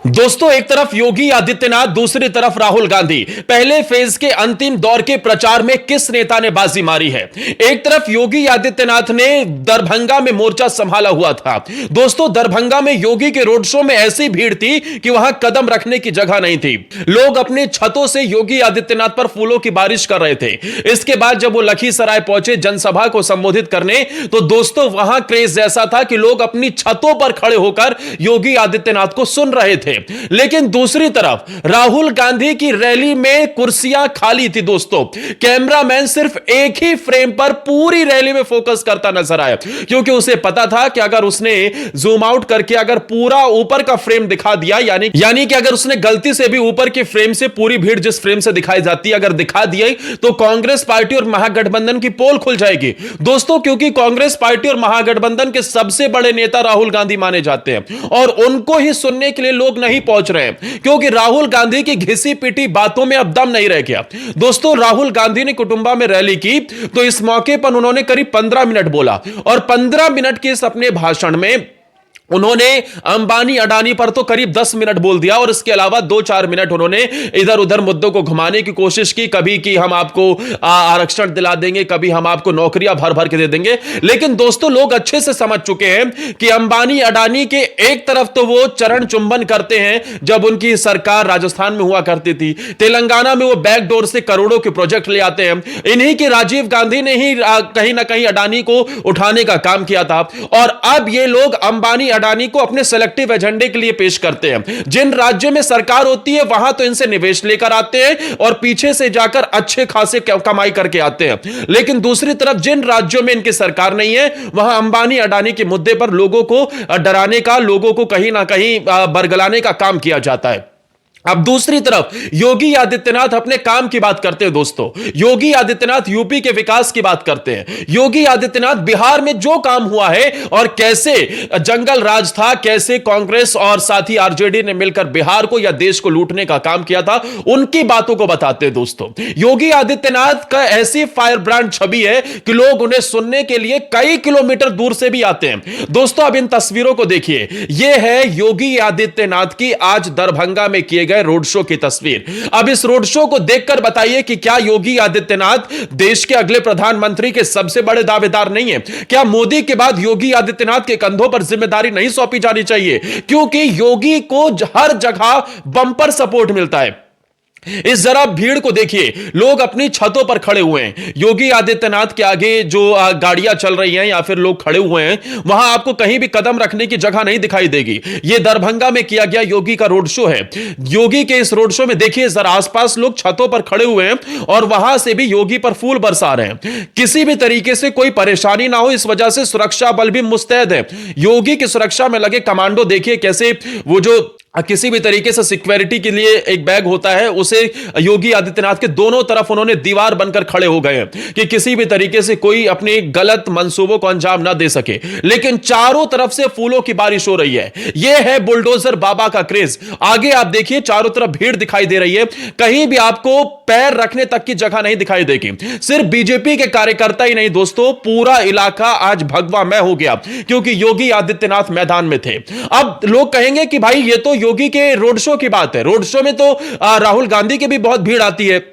दोस्तों, एक तरफ योगी आदित्यनाथ, दूसरी तरफ राहुल गांधी। पहले फेज के अंतिम दौर के प्रचार में किस नेता ने बाजी मारी है? एक तरफ योगी आदित्यनाथ ने दरभंगा में मोर्चा संभाला हुआ था। दोस्तों, दरभंगा में योगी के रोड शो में ऐसी भीड़ थी कि वहां कदम रखने की जगह नहीं थी। लोग अपने छतों से योगी आदित्यनाथ पर फूलों की बारिश कर रहे थे। इसके बाद जब वो लखीसराय पहुंचे जनसभा को संबोधित करने, तो दोस्तों वहां क्रेज ऐसा था कि लोग अपनी छतों पर खड़े होकर योगी आदित्यनाथ को सुन रहे थे। लेकिन दूसरी तरफ राहुल गांधी की रैली में कुर्सियां खाली थी। दोस्तों, कैमरामैन सिर्फ एक ही फ्रेम पर पूरी रैली में फोकस करता नजर आया, क्योंकि उसे पता था कि अगर उसने जूम आउट करके अगर पूरा ऊपर का फ्रेम दिखा दिया, यानी कि अगर उसने गलती से भी ऊपर के फ्रेम से पूरी भीड़ जिस फ्रेम से दिखाई जाती है अगर दिखा दिए, तो कांग्रेस पार्टी और महागठबंधन की पोल खुल जाएगी। दोस्तों, क्योंकि कांग्रेस पार्टी और महागठबंधन के सबसे बड़े नेता राहुल गांधी माने जाते हैं और उनको ही सुनने के लिए लोग नहीं पहुंच रहे हैं, क्योंकि राहुल गांधी की घिसी पिटी बातों में अब दम नहीं रह गया। दोस्तों, राहुल गांधी ने कुटुंबा में रैली की, तो इस मौके पर उन्होंने करीब 15 मिनट बोला और 15 मिनट के इस अपने भाषण में उन्होंने अंबानी अडानी पर तो करीब 10 मिनट बोल दिया और इसके अलावा 2-4 मिनट उन्होंने इधर उधर मुद्दों को घुमाने की कोशिश की। कभी कि हम आपको आरक्षण दिला देंगे, कभी हम आपको नौकरियां भर भर के दे देंगे। लेकिन दोस्तों, लोग अच्छे से समझ चुके हैं कि अंबानी अडानी के एक तरफ तो वो चरण चुंबन करते हैं जब उनकी सरकार राजस्थान में हुआ करती थी, तेलंगाना में वो बैकडोर से करोड़ों के प्रोजेक्ट ले आते हैं। इन्हीं के राजीव गांधी ने ही कहीं ना कहीं अडानी को उठाने का काम किया था और अब ये लोग अंबानी अडानी को अपने सेलेक्टिव एजेंडे के लिए पेश करते हैं। जिन राज्यों में सरकार होती है वहां तो इनसे निवेश लेकर आते हैं और पीछे से जाकर अच्छे खासे कमाई करके आते हैं। लेकिन दूसरी तरफ जिन राज्यों में इनकी सरकार नहीं है वहां अंबानी अडानी के मुद्दे पर लोगों को डराने का, लोगों को कहीं ना कहीं बरगलाने का काम किया जाता है। अब दूसरी तरफ योगी आदित्यनाथ अपने काम की बात करते हैं। दोस्तों, योगी आदित्यनाथ यूपी के विकास की बात करते हैं। योगी आदित्यनाथ बिहार में जो काम हुआ है और कैसे जंगल राज था, कैसे कांग्रेस और साथ ही आरजेडी ने मिलकर बिहार को या देश को लूटने का काम किया था, उनकी बातों को बताते हैं। दोस्तों, योगी आदित्यनाथ का ऐसी फायर ब्रांड छवि है कि लोग उन्हें सुनने के लिए कई किलोमीटर दूर से भी आते हैं। दोस्तों, अब इन तस्वीरों को देखिए, यह है योगी आदित्यनाथ की आज दरभंगा में किए गए रोड शो की तस्वीर। अब इस रोड शो को देखकर बताइए कि क्या योगी आदित्यनाथ देश के अगले प्रधानमंत्री के सबसे बड़े दावेदार नहीं है? क्या मोदी के बाद योगी आदित्यनाथ के कंधों पर जिम्मेदारी नहीं सौंपी जानी चाहिए? क्योंकि योगी को हर जगह बंपर सपोर्ट मिलता है। इस जरा भीड़ को देखिए, लोग अपनी छतों पर खड़े हुए हैं। योगी आदित्यनाथ के आगे जो गाड़ियां चल रही हैं या फिर लोग खड़े हुए हैं, वहां आपको कहीं भी कदम रखने की जगह नहीं दिखाई देगी। यह दरभंगा में किया गया योगी का रोड शो है। योगी के इस रोड शो में देखिए, जरा आसपास लोग छतों पर खड़े हुए हैं और वहां से भी योगी पर फूल बरसा रहे हैं। किसी भी तरीके से कोई परेशानी ना हो, इस वजह से सुरक्षा बल भी मुस्तैद है। योगी की सुरक्षा में लगे कमांडो देखिए कैसे वो जो किसी भी तरीके से सिक्योरिटी के लिए एक बैग होता है, उसे योगी आदित्यनाथ के दोनों तरफ उन्होंने दीवार बनकर खड़े हो गए हैं कि किसी भी तरीके से कोई अपने गलत मंसूबों को अंजाम ना दे सके। लेकिन चारों तरफ से फूलों की बारिश हो रही है। यह है बुलडोजर बाबा का क्रेज। आगे आप देखिए, चारों तरफ भीड़ दिखाई दे रही है, कहीं भी आपको पैर रखने तक की जगह नहीं दिखाई देगी। सिर्फ बीजेपी के कार्यकर्ता ही नहीं दोस्तों, पूरा इलाका आज भगवामय हो गया क्योंकि योगी आदित्यनाथ मैदान में थे। अब लोग कहेंगे कि भाई ये तो योगी के रोड शो की बात है, रोड शो में तो राहुल गांधी की भी बहुत भीड़ आती है।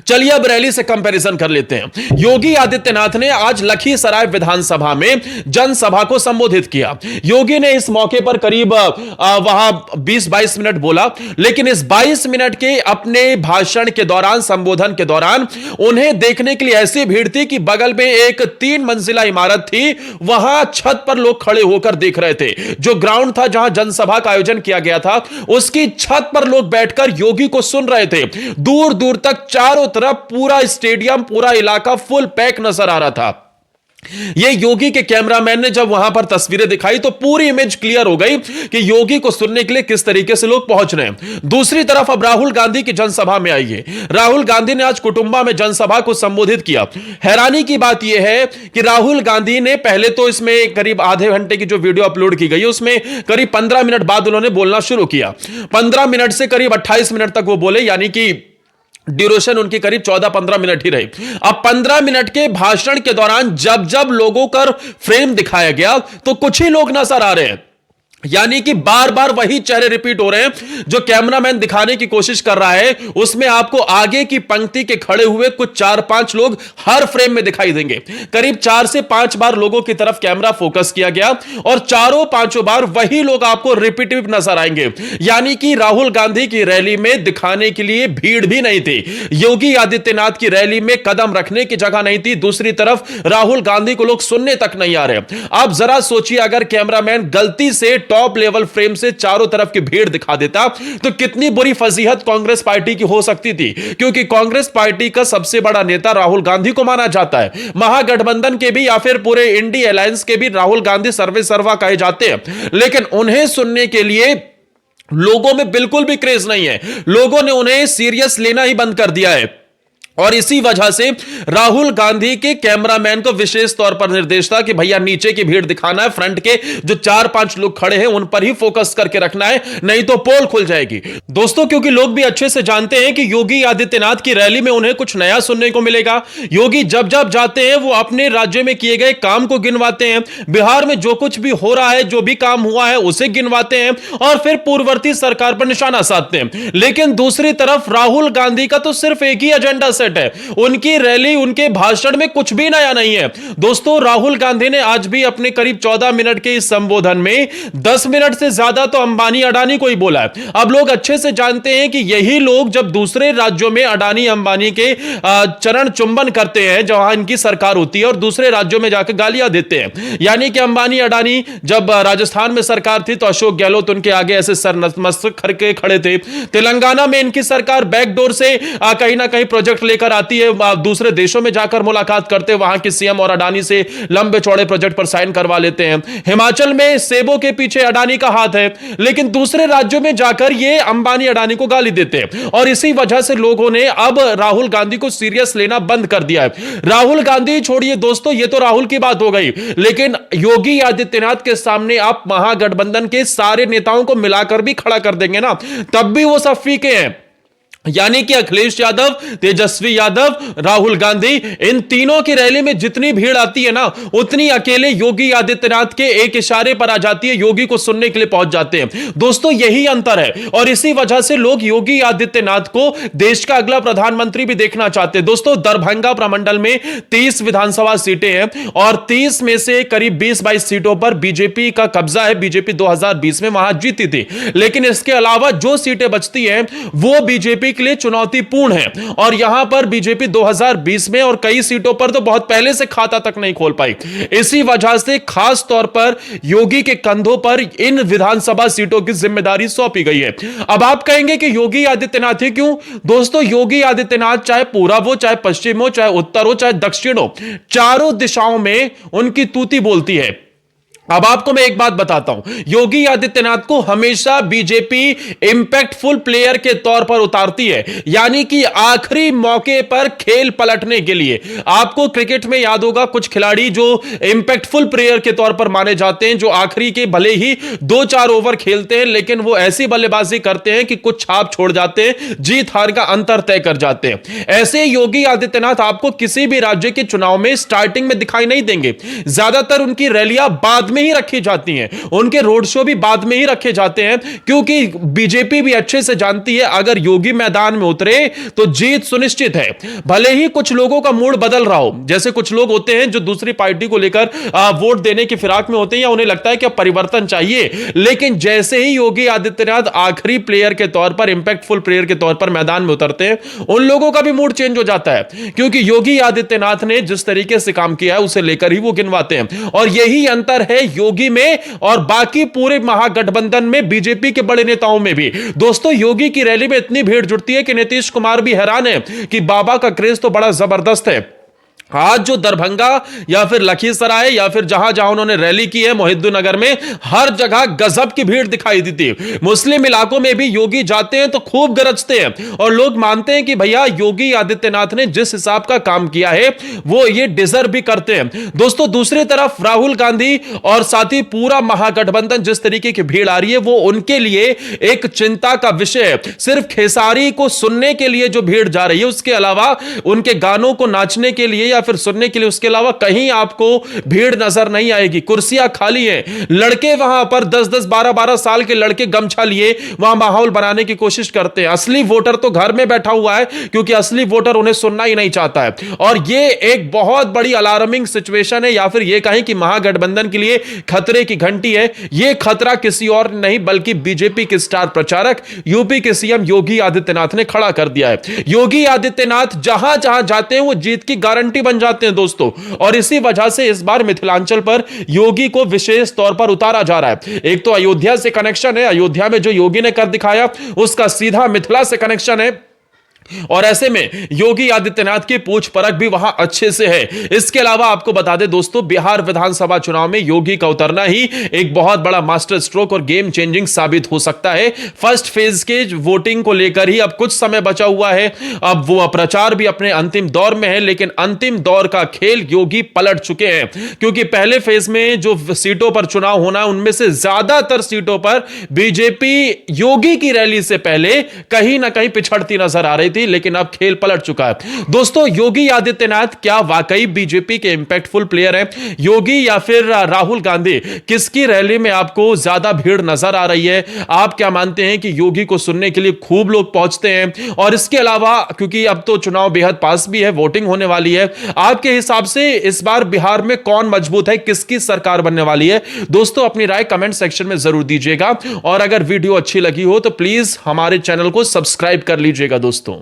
चलिए अब रैली से कंपैरिजन कर लेते हैं। योगी आदित्यनाथ ने आज लखीसराय विधानसभा में जनसभा को संबोधित किया। योगी ने इस मौके पर करीब वहां 20-22 मिनट बोला, लेकिन इस 22 मिनट के अपने भाषण के दौरान, संबोधन के दौरान उन्हें देखने के लिए ऐसी भीड़ थी कि बगल में एक 3 मंजिला इमारत थी, वहां छत पर लोग खड़े होकर देख रहे थे। जो ग्राउंड था जहां जनसभा का आयोजन किया गया था, उसकी छत पर लोग बैठकर योगी को सुन रहे थे। दूर दूर तक चारों तरफ पूरा स्टेडियम, पूरा इलाका फुल पैक नजर आ रहा था। ये योगी के कैमरामैन ने जब वहां पर तस्वीरें दिखाई तो पूरी इमेज क्लियर हो गई कि योगी को सुनने के लिए किस तरीके से लोग पहुंच रहे हैं। दूसरी तरफ अब राहुल गांधी की जनसभा में आइए। राहुल गांधी ने आज कुटुंबा में जनसभा को संबोधित किया। हैरानी की बात यह है कि राहुल गांधी ने पहले तो इसमें करीब आधे घंटे की जो वीडियो अपलोड की गई है उसमें करीब 15 मिनट बाद उन्होंने बोलना शुरू किया। 15 मिनट से करीब 28 मिनट तक वो बोले, यानी कि ड्यूरेशन उनकी करीब 14-15 मिनट ही रही। अब 15 मिनट के भाषण के दौरान जब जब लोगों का फ्रेम दिखाया गया तो कुछ ही लोग नजर आ रहे हैं। यानी कि बार बार वही चेहरे रिपीट हो रहे हैं। जो कैमरामैन दिखाने की कोशिश कर रहा है उसमें आपको आगे की पंक्ति के खड़े हुए कुछ 4-5 लोग हर फ्रेम में दिखाई देंगे। करीब 4 से 5 बार लोगों की तरफ कैमरा फोकस किया गया और चारों पांचों बार वही लोग आपको रिपीटिव नजर आएंगे। यानी कि राहुल गांधी की रैली में दिखाने के लिए भीड़ भी नहीं थी, योगी आदित्यनाथ की रैली में कदम रखने की जगह नहीं थी, दूसरी तरफ राहुल गांधी को लोग सुनने तक नहीं आ रहे। आप जरा सोचिए, अगर कैमरामैन गलती से टॉप लेवल फ्रेम से चारों तरफ की भीड़ दिखा देता तो कितनी बुरी फजीहत कांग्रेस पार्टी की हो सकती थी, क्योंकि कांग्रेस पार्टी का सबसे बड़ा नेता राहुल गांधी को माना जाता है। महागठबंधन के भी या फिर पूरे इंडिया अलायंस के भी राहुल गांधी सर्वे सर्वा कहे जाते हैं, लेकिन उन्हें सुनने के लिए लोगों में बिल्कुल भी क्रेज नहीं है। लोगों ने उन्हें सीरियस लेना ही बंद कर दिया है और इसी वजह से राहुल गांधी के कैमरामैन को विशेष तौर पर निर्देश था कि भैया नीचे की भीड़ दिखाना है, फ्रंट के जो 4-5 लोग खड़े हैं उन पर ही फोकस करके रखना है, नहीं तो पोल खुल जाएगी। दोस्तों, क्योंकि लोग भी अच्छे से जानते हैं कि योगी आदित्यनाथ की रैली में उन्हें कुछ नया सुनने को मिलेगा। योगी जब जब जाते हैं वो अपने राज्य में किए गए काम को गिनवाते हैं, बिहार में जो कुछ भी हो रहा है, जो भी काम हुआ है उसे गिनवाते हैं और फिर पूर्ववर्ती सरकार पर निशाना साधते हैं। लेकिन दूसरी तरफ राहुल गांधी का तो सिर्फ एक ही एजेंडा है, उनकी रैली, उनके भाषण में कुछ भी नया नहीं है। दोस्तों, राहुल गांधी ने आज भी अपने करीब 14 मिनट के इस संबोधन में 10 मिनट से ज्यादा तो अंबानी अडानी को ही बोला है। अब लोग अच्छे से जानते हैं कि यही लोग जब दूसरे राज्यों में अडानी अंबानी के चरण चुंबन करते हैं जहां इनकी सरकार होती है और दूसरे राज्यों में जाकर गालियां देते हैं। यानी कि अंबानी अडानी जब राजस्थान में सरकार थी तो अशोक गहलोत उनके आगे ऐसे सर नतमस्तक करके खड़े थे। तेलंगाना में इनकी सरकार बैकडोर से कहीं ना कहीं प्रोजेक्ट लेकर आती है, दूसरे देशों में जाकर मुलाकात करते हैं, वहां के सीएम और अडानी से लंबे चौड़े प्रोजेक्ट पर साइन करवा लेते हैं। हिमाचल में सेबों के पीछे अडानी का हाथ है, लेकिन दूसरे राज्यों में जाकर ये अंबानी अडानी को गाली देते हैं और इसी वजह से लोगों ने अब राहुल गांधी को सीरियस लेना बंद कर दिया है। राहुल गांधी छोड़िए दोस्तों, ये तो राहुल की बात हो गई, लेकिन योगी आदित्यनाथ के सामने आप महागठबंधन के सारे नेताओं को मिलाकर भी खड़ा कर देंगे ना, तब भी वो सब फीके हैं। यानी कि अखिलेश यादव, तेजस्वी यादव, राहुल गांधी, इन तीनों की रैली में जितनी भीड़ आती है ना उतनी अकेले योगी आदित्यनाथ के एक इशारे पर आ जाती है, योगी को सुनने के लिए पहुंच जाते हैं। दोस्तों, यही अंतर है और इसी वजह से लोग योगी आदित्यनाथ को देश का अगला प्रधानमंत्री भी देखना चाहते हैं। दोस्तों, दरभंगा प्रमंडल में 30 विधानसभा सीटें हैं और 30 में से करीब 20-22 सीटों पर बीजेपी का कब्जा है। बीजेपी 2020 में वहां जीती थी, लेकिन इसके अलावा जो सीटें बचती हैं वो बीजेपी के लिए चुनौतीपूर्ण है और यहां पर बीजेपी 2020 में और कई सीटों पर तो बहुत पहले से खाता तक नहीं खोल पाई। इसी वजह से खास तौर पर योगी के कंधों पर इन विधानसभा सीटों की जिम्मेदारी सौंपी गई है। अब आप कहेंगे कि योगी आदित्यनाथ ही क्यों? दोस्तों, योगी आदित्यनाथ चाहे पूरब हो, चाहे पश्चिम हो, चाहे उत्तर हो, चाहे दक्षिण हो, चारों दिशाओं में उनकी तूती बोलती है। अब आपको मैं एक बात बताता हूं, योगी आदित्यनाथ को हमेशा बीजेपी इंपैक्टफुल प्लेयर के तौर पर उतारती है, यानी कि आखिरी मौके पर खेल पलटने के लिए। आपको क्रिकेट में याद होगा कुछ खिलाड़ी जो इंपैक्टफुल प्लेयर के तौर पर माने जाते हैं, जो आखिरी के भले ही 2-4 ओवर खेलते हैं लेकिन वो ऐसी बल्लेबाजी करते हैं कि कुछ छाप छोड़ जाते हैं, जीत हार का अंतर तय कर जाते हैं। ऐसे योगी आदित्यनाथ आपको किसी भी राज्य के चुनाव में स्टार्टिंग में दिखाई नहीं देंगे। ज्यादातर उनकी रैलियां बाद में ही रखी जाती हैं, उनके रोड शो भी बाद में ही रखे जाते हैं, क्योंकि बीजेपी भी अच्छे से जानती है अगर योगी मैदान में उतरे तो जीत सुनिश्चित है। भले ही कुछ लोगों का मूड बदल रहा हो, जैसे कुछ लोग होते हैं जो दूसरी पार्टी को लेकर वोट देने की फिराक में होते हैं या उन्हें लगता है कि अब परिवर्तन चाहिए, लेकिन जैसे ही योगी आदित्यनाथ आखिरी प्लेयर के तौर पर, इंपैक्टफुल प्लेयर के तौर पर मैदान में उतरते हैं, उन लोगों का भी मूड चेंज हो जाता है, क्योंकि योगी आदित्यनाथ ने जिस तरीके से काम किया है उसे लेकर ही वो गिनवाते हैं। और यही अंतर है योगी में और बाकी पूरे महागठबंधन में बीजेपी के बड़े नेताओं में भी। दोस्तों, योगी की रैली में इतनी भीड़ जुटती है कि नीतीश कुमार भी हैरान है कि बाबा का क्रेज तो बड़ा जबरदस्त है। आज जो दरभंगा या फिर लखीसराय या फिर जहां जहां उन्होंने रैली की है मोहिद्दुनगर में, हर जगह गजब की भीड़ दिखाई दी थी। मुस्लिम इलाकों में भी योगी जाते हैं तो खूब गरजते हैं और लोग मानते हैं कि भैया योगी आदित्यनाथ ने जिस हिसाब का काम किया है वो ये डिजर्व भी करते हैं। दोस्तों, दूसरी तरफ राहुल गांधी और साथ ही पूरा महागठबंधन जिस तरीके की भीड़ आ रही है वो उनके लिए एक चिंता का विषय है। सिर्फ खेसारी को सुनने के लिए जो भीड़ जा रही है, उसके अलावा उनके गानों को नाचने के लिए या फिर सुनने के लिए उसके अलावा कहीं आपको भीड़ नजर नहीं आएगी। कुर्सियां खाली हैं, लड़के वहां पर 10-10 12-12 साल के लड़के गमछा लिए वहां माहौल बनाने की कोशिश करते हैं। असली वोटर तो घर में बैठा हुआ है, क्योंकि असली वोटर उन्हें सुनना ही नहीं चाहता है। और यह एक बहुत बड़ी अलार्मिंग सिचुएशन है, या फिर यह कहें कि महागठबंधन के लिए खतरे की घंटी है। यह खतरा किसी और नहीं बल्कि बीजेपी के स्टार प्रचारक यूपी के सीएम योगी आदित्यनाथ ने खड़ा कर दिया है। योगी आदित्यनाथ जहां जहां जाते हैं वो जीत की गारंटी बन जाते हैं दोस्तों, और इसी वजह से इस बार मिथिलांचल पर योगी को विशेष तौर पर उतारा जा रहा है। एक तो अयोध्या से कनेक्शन है, अयोध्या में जो योगी ने कर दिखाया उसका सीधा मिथिला से कनेक्शन है, और ऐसे में योगी आदित्यनाथ की पूछ परख भी वहां अच्छे से है। इसके अलावा आपको बता दें दोस्तों, बिहार विधानसभा चुनाव में योगी का उतरना ही एक बहुत बड़ा मास्टर स्ट्रोक और गेम चेंजिंग साबित हो सकता है। फर्स्ट फेज के वोटिंग को लेकर ही अब कुछ समय बचा हुआ है, अब वो प्रचार भी अपने अंतिम दौर में है, लेकिन अंतिम दौर का खेल योगी पलट चुके हैं, क्योंकि पहले फेज में जो सीटों पर चुनाव होना है उनमें से ज्यादातर सीटों पर बीजेपी योगी की रैली से पहले कहीं ना कहीं पिछड़ती नजर आ रही थी, लेकिन अब खेल पलट चुका है। दोस्तों, योगी आदित्यनाथ क्या वाकई बीजेपी के इंपैक्टफुल प्लेयर हैं? योगी या फिर राहुल गांधी, किसकी रैली में आपको ज्यादा भीड़ नजर आ रही है? आप क्या मानते हैं कि योगी को सुनने के लिए खूब लोग पहुंचते हैं? और इसके अलावा क्योंकि अब तो चुनाव बेहद पास भी है, वोटिंग होने वाली है, आपके हिसाब से इस बार बिहार में कौन मजबूत है, किसकी सरकार बनने वाली है? दोस्तों, अपनी राय कमेंट सेक्शन में जरूर दीजिएगा, और अगर वीडियो अच्छी लगी हो तो प्लीज हमारे चैनल को सब्सक्राइब कर लीजिएगा दोस्तों।